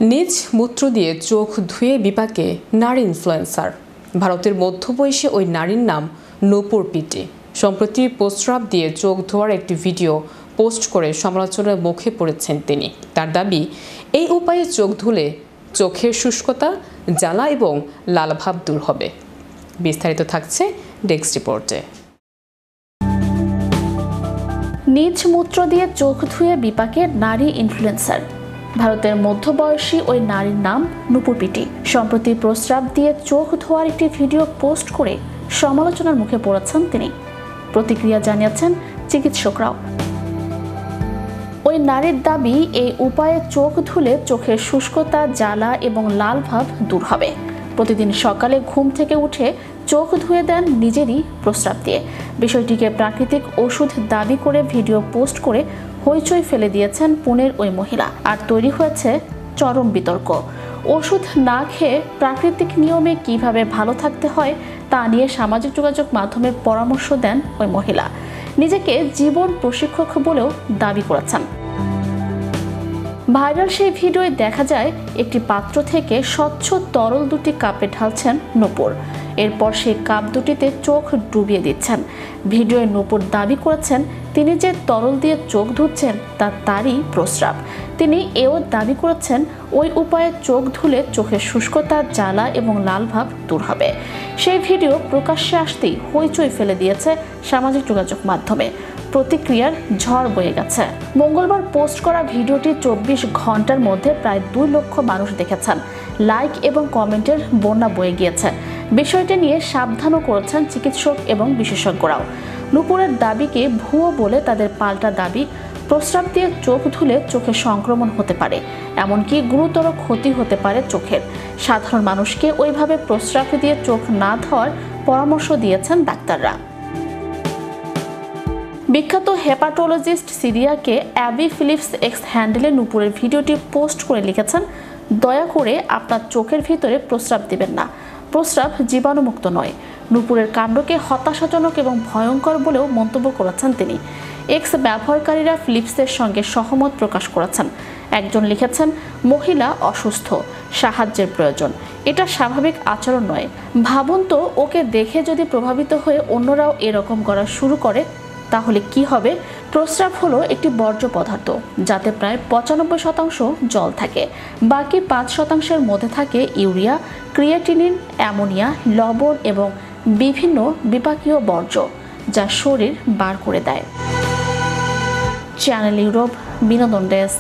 নিজ মূত্র দিয়ে চোখ ধুয়ে বিপাকে নারী ইনফ্লুয়েন্সার। ভারতের মধ্যবয়সী ওই নারীর নাম নূপুর পিটি। সম্প্রতি প্রস্রাব দিয়ে চোখ ধোয়ার একটি ভিডিও পোস্ট করে সমালোচনার মুখে পড়েছেন তিনি। তার দাবি, এই উপায়ে চোখ ধুলে চোখের শুষ্কতা, জ্বালা এবং লালভাব দূর হবে। বিস্তারিত থাকছে ডেস্ক রিপোর্টে। নিজ মূত্র দিয়ে চোখ ধুয়ে বিপাকে নারী ইনফ্লুয়েন্সার। ভারতের মধ্যবয়সী ওই নারীর নাম নূপুর পিটি। সম্প্রতি প্রস্রাব দিয়ে চোখ ধোয়ার একটি ভিডিও পোস্ট করে সমালোচনার মুখে পড়েছেন তিনি। প্রতিক্রিয়া জানিয়েছেন চিকিৎসকরাও। ওই নারীর দাবি, এই উপায়ে চোখ ধুলে চোখের শুষ্কতা, জ্বালা এবং লাল ভাব দূর হবে। প্রতিদিন সকালে ঘুম থেকে উঠে চোখ ধুয়ে দেন নিজেরই প্রস্রাব দিয়ে। বিষয়টিকে প্রাকৃতিক ওষুধ দাবি করে ভিডিও পোস্ট করে হইচই ফেলে দিয়েছেন পুনের ওই মহিলা। আর তৈরি হয়েছে চরম বিতর্ক। ওষুধ না খেয়ে প্রাকৃতিক নিয়মে কিভাবে ভালো থাকতে হয় তা নিয়ে সামাজিক যোগাযোগ মাধ্যমে পরামর্শ দেন ওই মহিলা। নিজেকে জীবন প্রশিক্ষক বলেও দাবি করেছেন। ভাইরাল সেই ভিডিওয়ে দেখা যায় একটি পাত্র থেকে স্বচ্ছ তরল দুটি কাপে ঢালছেন নূপুর। এরপর সেই কাপ দুটিতে চোখ ডুবিয়ে দিচ্ছেন। ভিডিওয়ে নূপুর দাবি করেছেন তিনি যে তরল দিয়ে চোখ ধুচ্ছেন তা তারই প্রস্রাব। তিনি এও দাবি করেছেন ওই উপায়ে চোখ ধুলে চোখের শুষ্কতা, জ্বালা এবং লাল ভাব দূর হবে। সেই ভিডিও প্রকাশ্যে আসতেই হইচই ফেলে দিয়েছে সামাজিক যোগাযোগ মাধ্যমে। প্রতিক্রিয়ার ঝড় বয়ে গেছে। মঙ্গলবার পোস্ট করা ভিডিওটি 24 ঘন্টার মধ্যে প্রায় 2 লক্ষ মানুষ দেখেছেন। লাইক এবং কমেন্টের বন্যা বয়ে গিয়েছে। বিষয়টি নিয়ে সাবধানও করেছেন চিকিৎসক এবং বিশেষজ্ঞরাও। নূপুরের দাবিকে ভুয়ো বলে তাদের পাল্টা দাবি, প্রস্রাব দিয়ে চোখ ধুলে চোখে সংক্রমণ হতে পারে, এমনকি গুরুতর ক্ষতি হতে পারে চোখের। সাধারণ মানুষকে ওইভাবে প্রস্রাব দিয়ে চোখ না ধোয়ার পরামর্শ দিয়েছেন ডাক্তাররা। বিখ্যাত হেপাটোলজিস্ট সিরিয়াকে অ্যাবি ফিলিপস এক্স হ্যান্ডেলে নূপুরের ভিডিওটি পোস্ট করে লিখেছেন, দয়া করে আপনার চোখের ভিতরে প্রস্রাব দিবেন না। প্রস্রাব জীবাণুমুক্ত নয়। নূপুরের কাণ্ডকে হতাশাজনক এবং ভয়ঙ্কর বলেও মন্তব্য করেছেন তিনি। এক্স ব্যবহারকারীরা ফিলিপসের সঙ্গে সহমত প্রকাশ করেছেন। একজন লিখেছেন, মহিলা অসুস্থ, সাহায্যের প্রয়োজন, এটা স্বাভাবিক আচরণ নয়। ভাবুন তো, ওকে দেখে যদি প্রভাবিত হয়ে অন্যরাও এরকম করা শুরু করে তাহলে কি হবে? প্রস্রাব হলো একটি বর্জ্য পদার্থ যাতে প্রায় 95% জল থাকে। বাকি 5%-এর মধ্যে থাকে ইউরিয়া, ক্রিয়েটিনিন, অ্যামোনিয়া, লবণ এবং বিভিন্ন বিপাকীয় বর্জ্য যা শরীর বার করে দেয়। চ্যানেল ইউরোপ, বিনোদন ডেস্ক।